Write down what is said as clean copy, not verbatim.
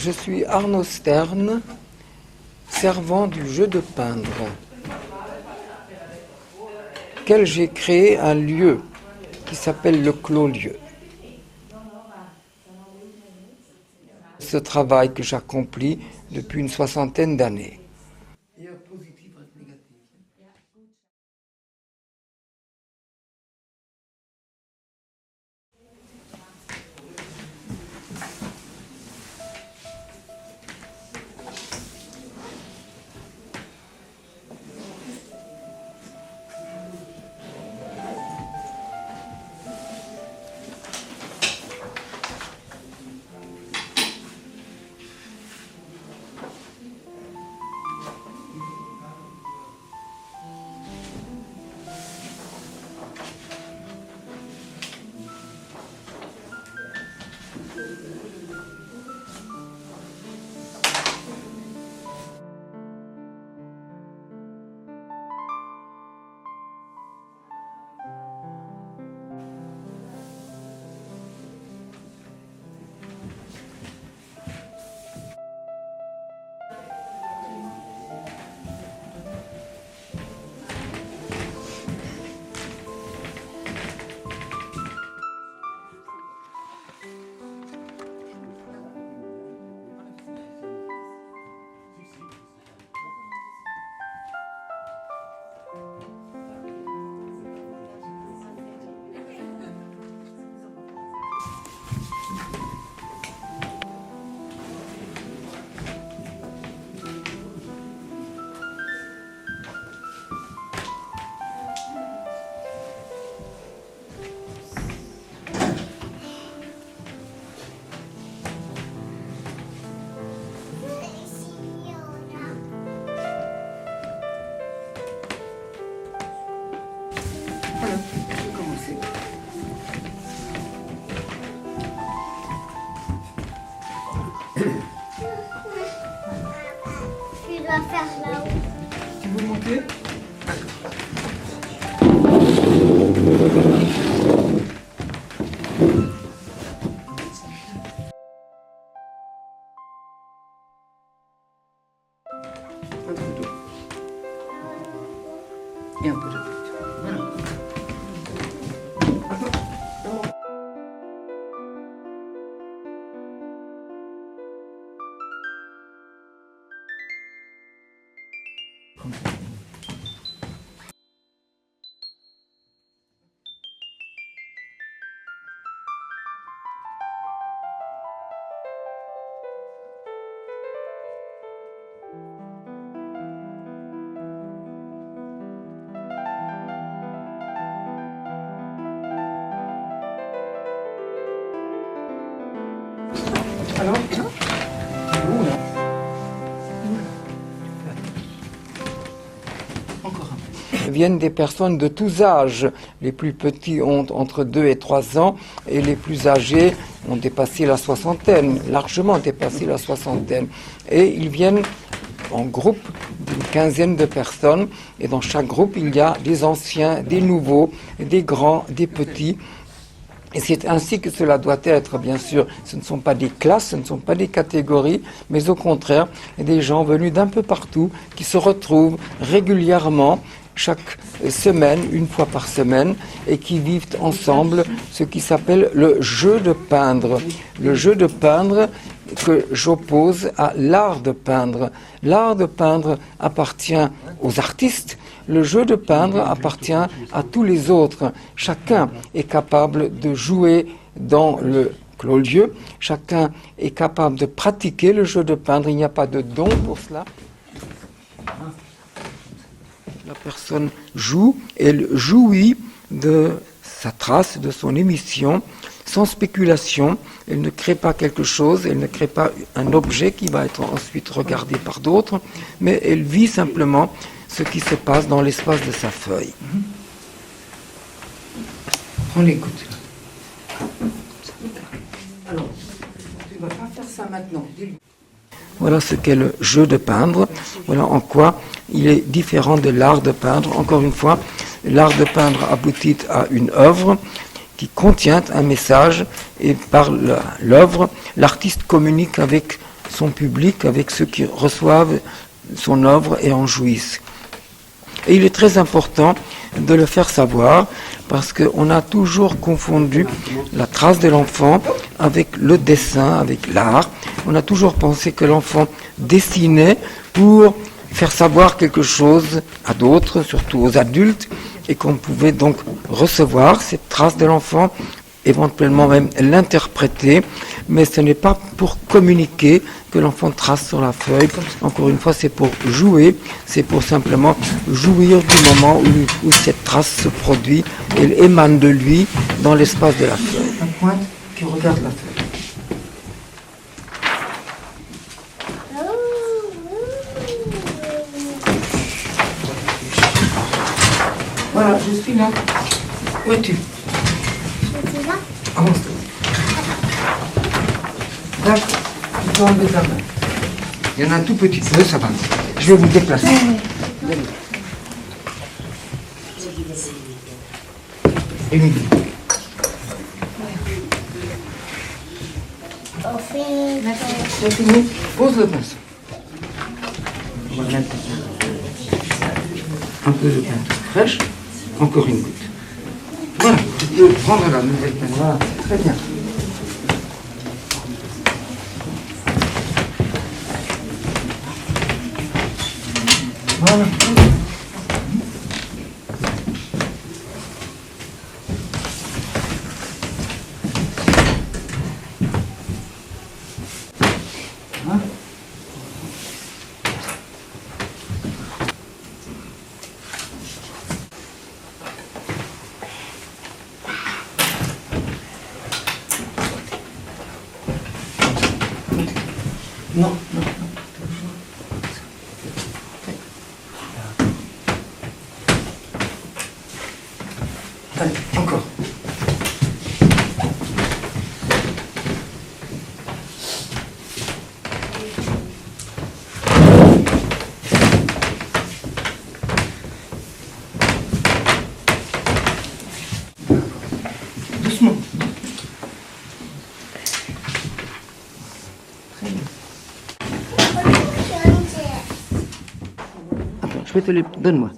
Je suis Arnaud Stern, servant du jeu de peindre, auquel j'ai créé un lieu qui s'appelle le Clos-Lieu. Ce travail que j'accomplis depuis une 60aine d'années. Voilà, je vais commencer. Tu dois faire là-haut. Tu veux monter? Un peu d'eau. Et un peu de peinture. Voilà. Alors, encore un peu. Viennent des personnes de tous âges. Les plus petits ont entre 2 et 3 ans et les plus âgés ont dépassé la soixantaine, largement dépassé la soixantaine. Et ils viennent en groupe d'une quinzaine de personnes et dans chaque groupe il y a des anciens, des nouveaux, des grands, des petits. Et c'est ainsi que cela doit être, bien sûr. Ce ne sont pas des classes, ce ne sont pas des catégories, mais au contraire, des gens venus d'un peu partout qui se retrouvent régulièrement, chaque semaine, une fois par semaine, et qui vivent ensemble ce qui s'appelle le jeu de peindre. Le jeu de peindre que j'oppose à l'art de peindre. L'art de peindre appartient aux artistes. Le jeu de peindre appartient à tous les autres. Chacun est capable de jouer dans le Clos-Lieu. Chacun est capable de pratiquer le jeu de peindre. Il n'y a pas de don pour cela. La personne joue, elle jouit de sa trace, de son émission, sans spéculation. Elle ne crée pas quelque chose, elle ne crée pas un objet qui va être ensuite regardé par d'autres, mais elle vit simplement ce qui se passe dans l'espace de sa feuille. Prends les gouttes. Alors, tu ne vas pas faire ça maintenant. Voilà ce qu'est le jeu de peindre. Voilà en quoi il est différent de l'art de peindre. Encore une fois, l'art de peindre aboutit à une œuvre qui contient un message et par l'œuvre, l'artiste communique avec son public, avec ceux qui reçoivent son œuvre et en jouissent. Et il est très important de le faire savoir parce qu'on a toujours confondu la trace de l'enfant avec le dessin, avec l'art. On a toujours pensé que l'enfant dessinait pour faire savoir quelque chose à d'autres, surtout aux adultes, et qu'on pouvait donc recevoir cette trace de l'enfant, éventuellement même l'interpréter, mais ce n'est pas pour communiquer que l'enfant trace sur la feuille. Encore une fois, c'est pour jouer, c'est pour simplement jouir du moment où cette trace se produit, elle émane de lui dans l'espace de la feuille. Un point qui regarde la feuille. Voilà, je suis là. Où es-tu? Je suis là. Avance-toi. D'accord, tu peux enlever ta main. Il y en a un tout petit peu, ça va. Je vais vous déplacer. Émilie. On fait... C'est fini. Pose le pinceau. On va mettre un peu de peinture fraîche. Encore une goutte. Voilà, tu peux prendre la nouvelle peinture. Voilà, très bien. Voilà. Non, non, non. Allez, encore. Doucement. Très bien. Attends, je vais te les... Donne-moi.